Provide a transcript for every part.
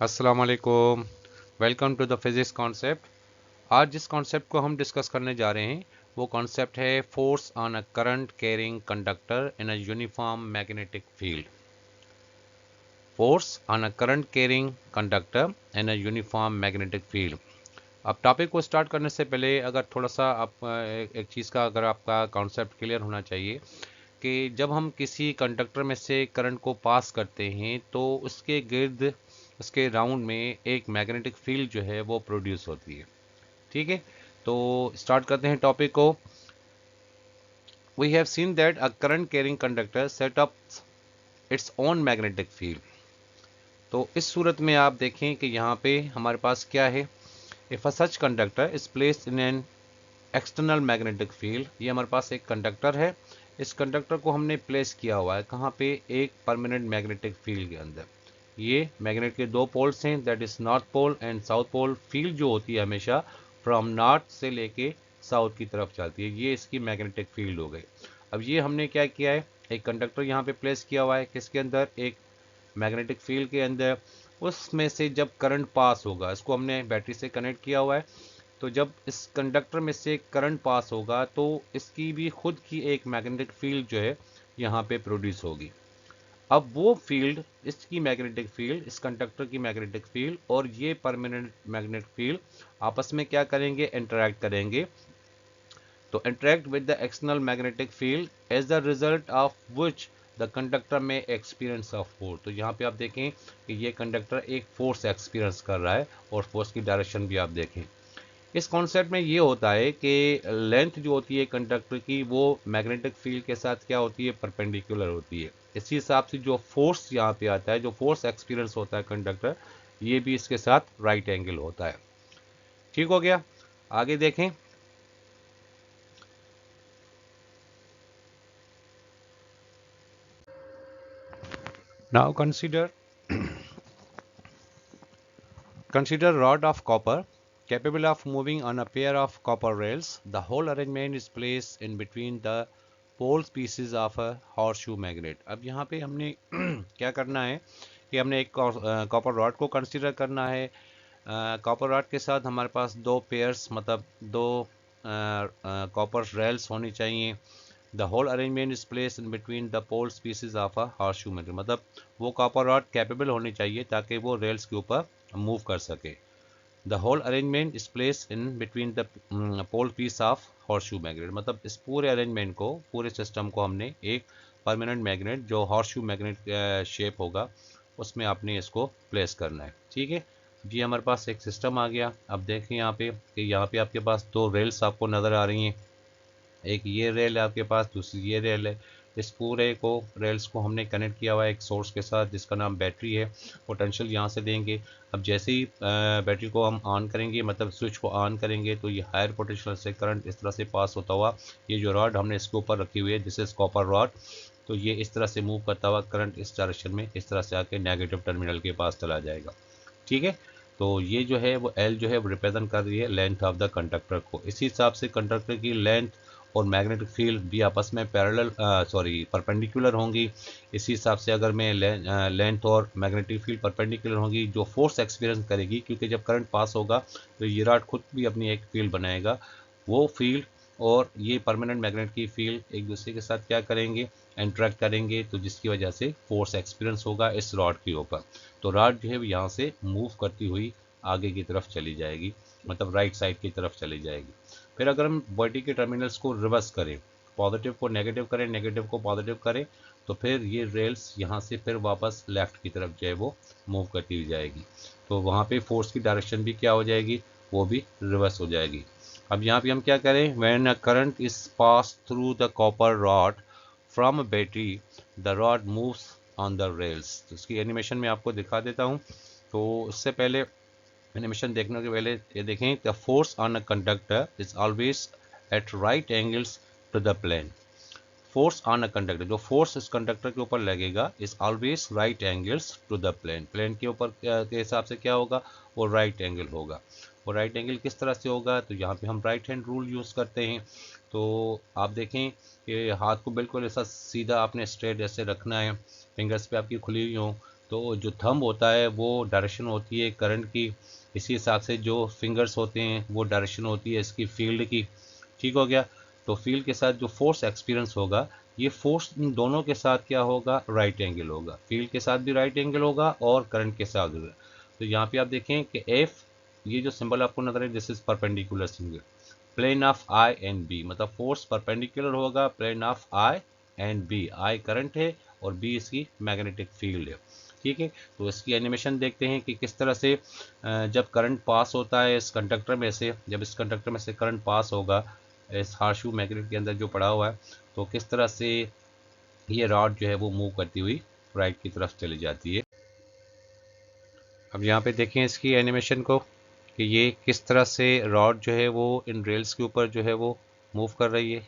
अस्सलाम वालेकुम। Welcome to the physics concept. आज जिस कॉन्सेप्ट को हम डिस्कस करने जा रहे हैं वो कॉन्सेप्ट है force on a current carrying conductor in a uniform magnetic field. Force on a current carrying conductor in a uniform magnetic field. अब टॉपिक को स्टार्ट करने से पहले अगर थोड़ा सा आप एक चीज़ का अगर आपका कॉन्सेप्ट क्लियर होना चाहिए कि जब हम किसी कंडक्टर में से करंट को पास करते हैं तो उसके गिर्द उसके राउंड में एक मैग्नेटिक फील्ड जो है वो प्रोड्यूस होती है। ठीक है, तो स्टार्ट करते हैं टॉपिक को। We have seen that a current carrying conductor set up its own magnetic field. तो इस सूरत में आप देखें कि यहाँ पे हमारे पास क्या है। If a such conductor is placed in an external magnetic field, ये हमारे पास एक कंडक्टर है। इस कंडक्टर को हमने प्लेस किया हुआ है कहाँ पे, एक परमानेंट मैग्नेटिक फील्ड के अंदर। ये मैग्नेट के दो पोल्स हैं, that is north pole and south pole. Field जो होती है हमेशा फ्रॉम नॉर्थ से लेके साउथ की तरफ चलती है, ये इसकी मैग्नेटिक फील्ड हो गई। अब ये हमने क्या किया है, एक कंडक्टर यहाँ पे प्लेस किया हुआ है किसके अंदर, एक मैग्नेटिक फील्ड के अंदर। उसमें से जब करंट पास होगा, इसको हमने बैटरी से कनेक्ट किया हुआ है, तो जब इस कंडक्टर में से करंट पास होगा तो इसकी भी खुद की एक मैग्नेटिक फील्ड जो है यहाँ पे प्रोड्यूस होगी। अब वो फील्ड, इसकी मैग्नेटिक फील्ड, इस कंडक्टर की मैग्नेटिक फील्ड और ये परमानेंट मैग्नेटिक फील्ड आपस में क्या करेंगे, इंटरैक्ट करेंगे। तो interact with the external magnetic field as the result of which the conductor में एक्सपीरियंस ऑफ फोर्स। तो यहाँ पे आप देखें कि ये कंडक्टर एक फोर्स एक्सपीरियंस कर रहा है और फोर्स की डायरेक्शन भी आप देखें। इस कॉन्सेप्ट में ये होता है कि लेंथ जो होती है कंडक्टर की वो मैग्नेटिक फील्ड के साथ क्या होती है, परपेंडिकुलर होती है। इसी हिसाब से जो फोर्स यहाँ पे आता है, जो फोर्स एक्सपीरियंस होता है कंडक्टर, ये भी इसके साथ राइट एंगल होता है। ठीक हो गया, आगे देखें। Now consider rod of copper capable of moving on a pair of copper rails. The whole arrangement is placed in between the pole pieces of a horseshoe magnet. अब यहाँ पे हमने क्या करना है कि हमने एक कॉपर रॉड को कंसीडर करना है। कॉपर रॉड के साथ हमारे पास दो पेयर्स, मतलब दो कॉपर रेल्स होनी चाहिए। The whole arrangement is place in between the pole pieces of a horseshoe magnet, मतलब वो कॉपर रॉड कैपेबल होनी चाहिए ताकि वो रेल्स के ऊपर मूव कर सके। The whole arrangement is place in between the pole piece of horseshoe magnet, मतलब इस पूरे अरेंजमेंट को, पूरे सिस्टम को हमने एक परमानेंट मैग्नेट जो हॉर्सशू मैग्नेट शेप होगा उसमें आपने इसको प्लेस करना है। ठीक है, ये हमारे पास एक सिस्टम आ गया। अब देखें यहाँ पे कि यहाँ पे आपके पास दो रेल्स आपको नज़र आ रही हैं, एक ये रेल है आपके पास, दूसरी ये रेल है। इस पूरे को, रेल्स को हमने कनेक्ट किया हुआ है एक सोर्स के साथ जिसका नाम बैटरी है। पोटेंशियल यहाँ से देंगे। अब जैसे ही बैटरी को हम ऑन करेंगे, मतलब स्विच को ऑन करेंगे, तो ये हायर पोटेंशियल से करंट इस तरह से पास होता हुआ, ये जो रॉड हमने इसके ऊपर रखी हुई है दिस इज कॉपर रॉड, तो ये इस तरह से मूव करता हुआ करंट इस डायरेक्शन में इस तरह से आके नेगेटिव टर्मिनल के पास चला जाएगा। ठीक है, तो ये जो है वो एल जो है वो रिप्रेजेंट कर रही है लेंथ ऑफ द कंडक्टर को। इसी हिसाब से कंडक्टर की लेंथ और मैग्नेटिक फील्ड भी आपस में पैरेलल परपेंडिकुलर होंगी। इसी हिसाब से अगर मैं लेंथ और मैग्नेटिक फील्ड परपेंडिकुलर होंगी, जो फोर्स एक्सपीरियंस करेगी, क्योंकि जब करंट पास होगा तो ये रॉड खुद भी अपनी एक फील्ड बनाएगा। वो फील्ड और ये परमानेंट मैग्नेट की फील्ड एक दूसरे के साथ क्या करेंगे, इंटरेक्ट करेंगे, तो जिसकी वजह से फोर्स एक्सपीरियंस होगा इस रॉड के ऊपर। तो रॉड जो है यहाँ से मूव करती हुई आगे की तरफ चली जाएगी, मतलब राइट साइड की तरफ चली जाएगी। फिर अगर हम बॉडी के टर्मिनल्स को रिवर्स करें, पॉजिटिव को नेगेटिव करें, नेगेटिव को पॉजिटिव करें, तो फिर ये रेल्स यहाँ से फिर वापस लेफ्ट की तरफ जो है वो मूव करती हुई जाएगी। तो वहाँ पे फोर्स की डायरेक्शन भी क्या हो जाएगी, वो भी रिवर्स हो जाएगी। अब यहाँ पे हम क्या करें, when a current is pass through the copper rod from a battery, the rod moves on the rails. तो इसकी एनिमेशन में आपको दिखा देता हूँ। तो इससे पहले, एनिमेशन देखने के पहले ये देखें, the force on a conductor is always at right angles to the plane. Force on a conductor, जो फोर्स इस कंडक्टर के ऊपर लगेगा, is always right angles to the plane. Plane के ऊपर के हिसाब से क्या होगा, वो राइट एंगल होगा। वो राइट एंगल किस तरह से होगा, तो यहाँ पे हम राइट हैंड रूल यूज़ करते हैं। तो आप देखें कि हाथ को बिल्कुल ऐसा सीधा आपने स्ट्रेट ऐसे रखना है, फिंगर्स पे आपकी खुली हुई हो, तो जो थंब होता है वो डायरेक्शन होती है करंट की, इसी हिसाब से जो फिंगर्स होते हैं वो डायरेक्शन होती है इसकी फील्ड की। ठीक हो गया। तो फील्ड के साथ जो फोर्स एक्सपीरियंस होगा, ये फोर्स इन दोनों के साथ क्या होगा, राइट एंगल होगा। फील्ड के साथ भी राइट एंगल होगा और करंट के साथ भी। तो यहाँ पे आप देखें कि एफ, ये जो सिंबल आपको नजर है, this is perpendicular single plane of I and B, मतलब फोर्स परपेंडिकुलर होगा plane of I and B. I current है और बी इसकी मैग्नेटिक फील्ड है। ठीक है। तो इसकी एनिमेशन देखते हैं कि किस तरह से जब करंट पास होता है इस कंडक्टर में से, जब इस कंडक्टर में से करंट पास होगा इस हार्शू मैग्नेट के अंदर जो पड़ा हुआ है, तो किस तरह से ये रॉड जो है वो मूव करती हुई राइट की तरफ चली जाती है। अब यहाँ पे देखें इसकी एनिमेशन को कि ये किस तरह से रॉड जो है वो इन रेल्स के ऊपर जो है वो मूव कर रही है।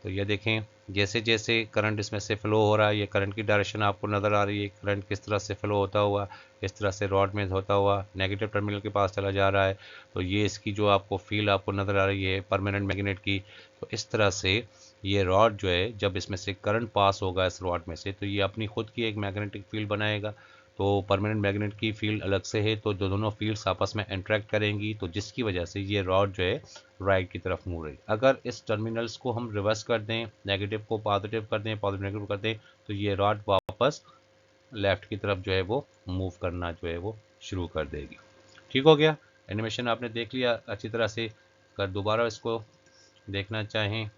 तो ये देखें जैसे जैसे करंट इसमें से फ्लो हो रहा है, ये करंट की डायरेक्शन आपको नज़र आ रही है, करंट किस तरह से फ्लो होता हुआ इस तरह से रॉड में होता हुआ नेगेटिव टर्मिनल के पास चला जा रहा है। तो ये इसकी जो आपको फील्ड आपको नज़र आ रही है परमानेंट मैग्नेट की, तो इस तरह से ये रॉड जो है जब इसमें से करंट पास होगा इस रॉड में से, तो ये अपनी खुद की एक मैग्नेटिक फील्ड बनाएगा। तो परमानेंट मैग्नेट की फील्ड अलग से है, तो जो दोनों फील्ड्स आपस में इंटरेक्ट करेंगी, तो जिसकी वजह से ये रॉड जो है राइट की तरफ मूव रही। अगर इस टर्मिनल्स को हम रिवर्स कर दें, नेगेटिव को पॉजिटिव कर दें, पॉजिटिव नेगेटिव कर दें, तो ये रॉड वापस लेफ्ट की तरफ जो है वो मूव करना जो है वो शुरू कर देगी। ठीक हो गया। एनिमेशन आपने देख लिया अच्छी तरह से। अगर दोबारा इसको देखना चाहें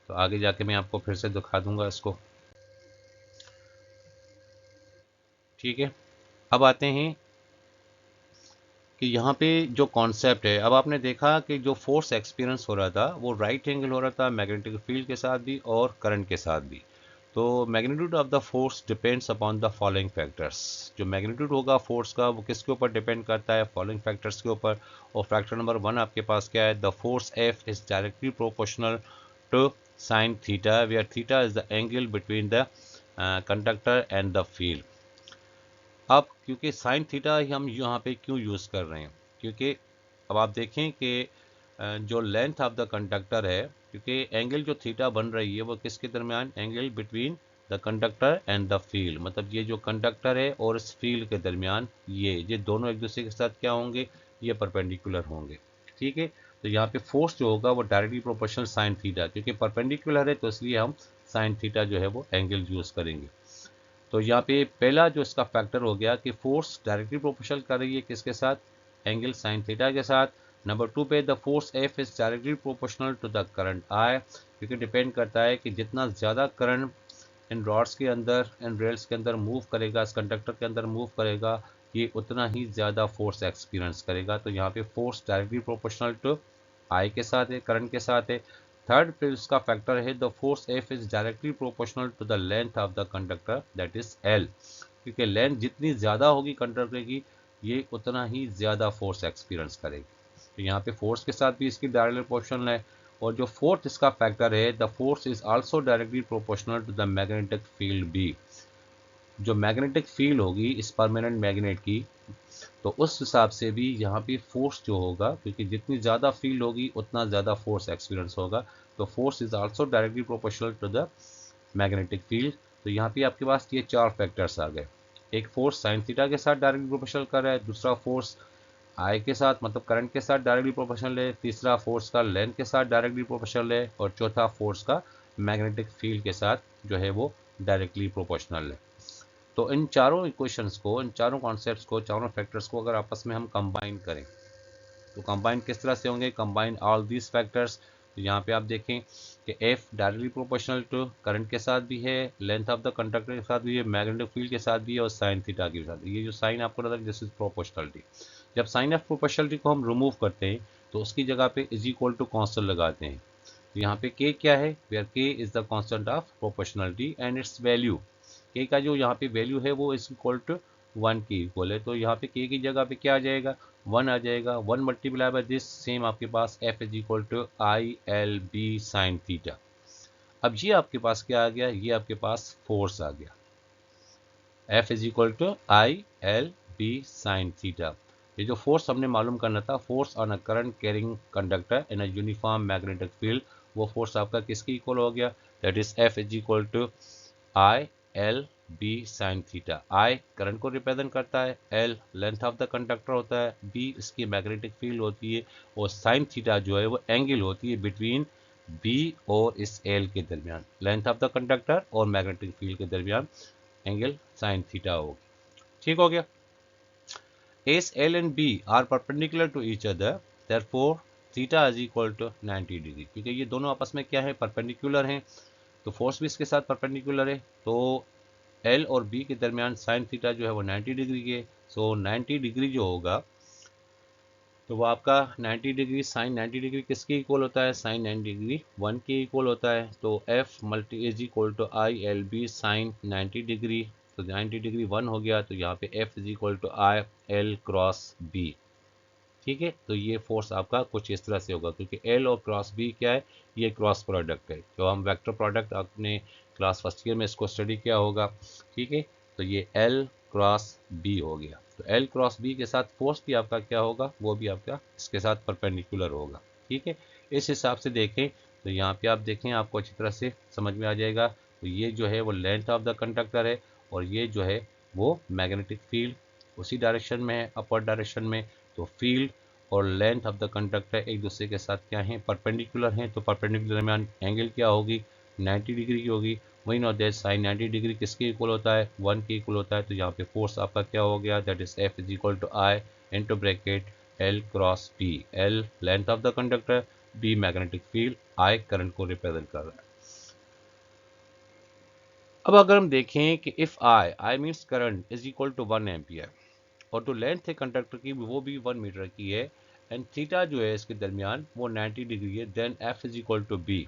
तो आगे जाके मैं आपको फिर से दिखा दूंगा इसको। ठीक है। अब आते हैं कि यहाँ पे जो कॉन्सेप्ट है, अब आपने देखा कि जो फोर्स एक्सपीरियंस हो रहा था वो राइट एंगल हो रहा था मैग्नेटिक फील्ड के साथ भी और करंट के साथ भी। तो magnitude of the force depends upon the following factors. जो मैग्नीट्यूड होगा फोर्स का वो किसके ऊपर डिपेंड करता है, फॉलोइंग फैक्टर्स के ऊपर। और फैक्टर नंबर 1 आपके पास क्या है, the force F is directly proportional to sine theta, where theta is the angle between the conductor and the field. अब क्योंकि साइन थीटा ही हम यहाँ पे क्यों यूज़ कर रहे हैं, क्योंकि अब आप देखें कि जो लेंथ ऑफ द कंडक्टर है, क्योंकि एंगल जो थीटा बन रही है वो किसके दरमियान, angle between the conductor and the field, मतलब ये जो कंडक्टर है और इस फील्ड के दरमियान ये दोनों एक दूसरे के साथ क्या होंगे, ये परपेंडिकुलर होंगे। ठीक है। तो यहाँ पे फोर्स जो होगा वो डायरेक्टली प्रोपोर्शनल साइन थीटा, क्योंकि परपेंडिकुलर है तो इसलिए हम साइन थीटा जो है वो एंगल यूज़ करेंगे। तो यहाँ पे पहला जो इसका फैक्टर हो गया कि फोर्स डायरेक्टली प्रोपोर्शनल कर रही है किसके साथ, एंगल साइन थीटा के साथ। नंबर 2 पे the force F is directly proportional to the current I, क्योंकि डिपेंड करता है कि जितना ज़्यादा करंट इन रॉड्स के अंदर, इन रेल्स के अंदर मूव करेगा, इस कंडक्टर के अंदर मूव करेगा, ये उतना ही ज़्यादा फोर्स एक्सपीरियंस करेगा। तो यहाँ पे फोर्स डायरेक्टली प्रोपोर्शनल टू आई के साथ है, करंट के साथ है। थर्ड पे उसका फैक्टर है the force F is directly proportional to the length of the conductor that is L, क्योंकि लेंथ जितनी ज़्यादा होगी कंडक्टर की, ये उतना ही ज़्यादा फोर्स एक्सपीरियंस करेगी। तो यहाँ पे फोर्स के साथ भी इसकी डायरेक्टली प्रोपोर्शनल है। और जो फोर्थ इसका फैक्टर है the force is also directly proportional to the magnetic field B. जो मैग्नेटिक फील्ड होगी इस परमानेंट मैग्नेट की, तो उस हिसाब से भी यहाँ पे फोर्स जो होगा, क्योंकि जितनी ज़्यादा फील्ड होगी उतना ज़्यादा फोर्स एक्सपीरियंस होगा। तो force is also directly proportional to the magnetic field. तो यहाँ पे आपके पास ये चार फैक्टर्स आ गए। एक फोर्स साइन थीटा के साथ डायरेक्टली प्रोपोर्शनल कर रहा है, दूसरा फोर्स आई के साथ मतलब करंट के साथ डायरेक्टली प्रोपोर्शनल है, तीसरा फोर्स का लेंथ के साथ डायरेक्टली प्रोपोर्शनल है, और चौथा फोर्स का मैग्नेटिक फील्ड के साथ जो है वो डायरेक्टली प्रोपोर्शनल है। तो इन चारों इक्वेशंस को, इन चारों कॉन्सेप्ट्स को, चारों फैक्टर्स को अगर आपस में हम कंबाइन करें तो कंबाइन किस तरह से होंगे, कंबाइन ऑल दीज फैक्टर्स। तो यहाँ पे आप देखें कि F directly proportional to current के साथ भी है, लेंथ ऑफ द कंडक्टर के साथ भी है, मैग्नेटिक फील्ड के साथ भी है, और साइन थीटा के साथ। ये जो साइन आपको नजर, दिस इज प्रोपोर्शनलिटी। जब साइन ऑफ प्रोपोर्शनलिटी को हम रिमूव करते हैं तो उसकी जगह पे इज इक्वल टू कॉन्स्टेंट लगाते हैं। तो यहाँ पे के क्या है, वेयर के is the constant of proportionality and it's value, के का जो यहाँ पे वैल्यू है वो इज इक्वल टू 1 की इक्वल है। तो यहाँ पे के की जगह पे क्या आ जाएगा, 1 आ जाएगा। 1 मल्टीप्लाई बाय दिस सेम आपके पास F is equal to I L B sine theta. अब ये आपके पास क्या आ गया, ये आपके पास फोर्स आ गया, F is equal to I L B sine theta. ये जो फोर्स हमने मालूम करना था, force on a current carrying conductor in a uniform magnetic field, वो फोर्स आपका किसकी इक्वल हो गया, that is F is equal to I L B sine theta. I current को रिप्रेजेंट करता है, L length of the conductor होता है, बी इसकी मैग्नेटिक फील्ड होती है, और साइन थीटा जो है वो एंगल होती है बिटवीन बी और इस एल के दरमियान। लेंथ ऑफ द कंडक्टर और मैग्नेटिक फील्ड के दरमियान एंगल साइन थीटा होगी। ठीक हो गया। As L and B are perpendicular to each other, therefore theta is equal to 90 degree. क्योंकि ये दोनों आपस में क्या है, परपेंडिकुलर हैं, तो फोर्स भी इसके साथ परपेंडिकुलर है, तो L और B के दरमियान साइन थीटा जो है वो 90 डिग्री के। सो 90 डिग्री जो होगा तो वो आपका 90 डिग्री साइन 90 डिग्री किसके इक्वल होता है, साइन 90 डिग्री 1 के इक्वल होता है। तो F multi is equal to I L B sine 90 degree, तो 90 डिग्री 1 हो गया, तो यहाँ पे F is equal to I L cross B. ठीक है, तो ये फोर्स आपका कुछ इस तरह से होगा, क्योंकि एल और क्रॉस बी क्या है, ये क्रॉस प्रोडक्ट है। जो हम वेक्टर प्रोडक्ट आपने क्लास फर्स्ट ईयर में इसको स्टडी किया होगा। ठीक है, तो ये एल क्रॉस बी हो गया, तो एल क्रॉस बी के साथ फोर्स भी आपका क्या होगा, वो भी आपका इसके साथ परपेंडिकुलर होगा। ठीक है, इस हिसाब से देखें तो यहाँ पे आप देखें, आपको अच्छी तरह से समझ में आ जाएगा। तो ये जो है वो लेंथ ऑफ द कंडक्टर है, और ये जो है वो मैग्नेटिक फील्ड उसी डायरेक्शन में है, अपर डायरेक्शन में। तो फील्ड और लेंथ ऑफ द कंडक्टर एक दूसरे के साथ क्या है, परपेंडिकुलर हैं, तो परपेंडिकुलर दरमियान एंगल क्या होगी, 90 डिग्री की होगी। वही नो दैट साइन 90 डिग्री किसके इक्वल होता है, 1 के इक्वल होता है। तो यहाँ पे फोर्स आपका क्या हो गया, that is F is equal to I into bracket L cross B. L length of the conductor, B magnetic field, I current को रिप्रेजेंट कर रहा है। अब अगर हम देखें कि if I means current is equal to 1 ampere, और जो लेंथ है कंडक्टर की वो भी 1 मीटर की है, एंड थीटा जो है इसके दरमियान वो 90 डिग्री है, then F is equal to B.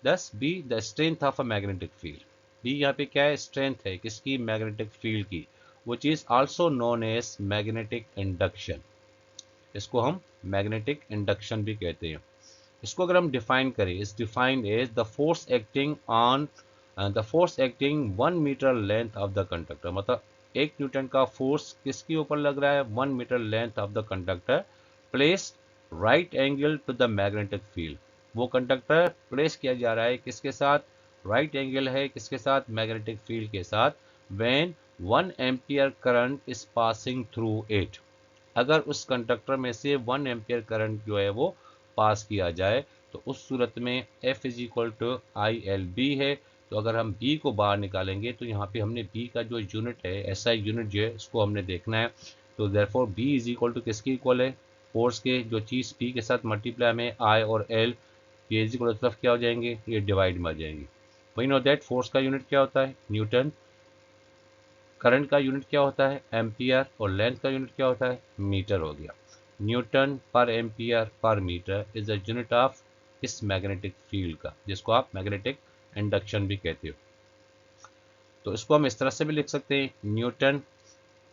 Thus B the strength of a magnetic field. B यहाँ पे क्या है, स्ट्रेंथ है किसकी, मैग्नेटिक फील्ड की, which is also known as magnetic induction. इसको हम मैग्नेटिक इंडक्शन भी कहते हैं। इसको अगर हम डिफाइन करें, is defined as the force acting 1 metre length of the conductor. मतलब 1 न्यूटन का फोर्स किसके ऊपर लग रहा है, 1 metre length of the conductor, place right angle to the magnetic field. वो कंडक्टर प्लेस किया जा रहा है किसके साथ, राइट एंगल है किसके साथ, मैग्नेटिक फील्ड के साथ। When 1 ampere current is passing through it. अगर उस कंडक्टर में से 1 एम्पियर करंट जो है वो पास किया जाए, तो उस सूरत में F is equal to I L B है। तो अगर हम B को बाहर निकालेंगे तो यहाँ पे हमने B का जो यूनिट है, SI यूनिट जो है उसको हमने देखना है। तो therefore B is equal to किसकी इक्वल है, फोर्स के जो चीज़ P के साथ मल्टीप्लाई में I और L, ये इज इक्वल तरफ क्या हो जाएंगे, ये डिवाइड में आ जाएंगे। वही नो दैट फोर्स का यूनिट क्या होता है, न्यूटन, करंट का यूनिट क्या होता है, एम्पियर, और लेंथ का यूनिट क्या होता है, मीटर हो गया। न्यूटन पर एम्पियर पर metre is the unit of इस मैग्नेटिक फील्ड का, जिसको आप मैग्नेटिक इंडक्शन भी कहते हो। तो इसको हम इस तरह से भी लिख सकते हैं, न्यूटन,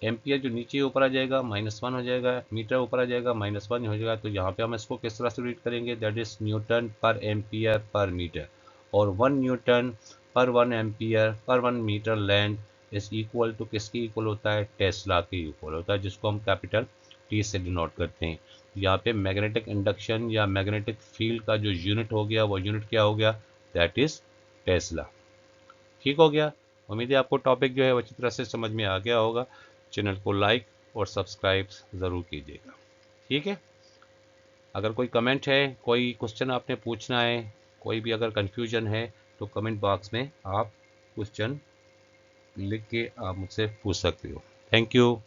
एम्पियर जो नीचे ऊपर आ जाएगा -1 हो जाएगा, मीटर ऊपर आ जाएगा -1 हो जाएगा। तो यहाँ पे हम इसको किस तरह से रीड करेंगे, दैट इज न्यूटन पर एम्पियर पर मीटर, और 1 न्यूटन पर 1 एम्पियर पर 1 metre length is equal to किसकी इक्वल होता है, टेस्ला के इक्वल होता है, जिसको हम कैपिटल T से डिनोट करते हैं। यहाँ पे मैग्नेटिक इंडक्शन या मैग्नेटिक फील्ड का जो यूनिट हो गया वो यूनिट क्या हो गया, दैट इज टेस्ला। ठीक हो गया। उम्मीद है आपको टॉपिक जो है वो अच्छी तरह से समझ में आ गया होगा। चैनल को लाइक और सब्सक्राइब ज़रूर कीजिएगा। ठीक है, अगर कोई कमेंट है, कोई क्वेश्चन आपने पूछना है, कोई भी अगर कन्फ्यूजन है, तो कमेंट बॉक्स में आप क्वेश्चन लिख के आप मुझसे पूछ सकते हो। Thank you.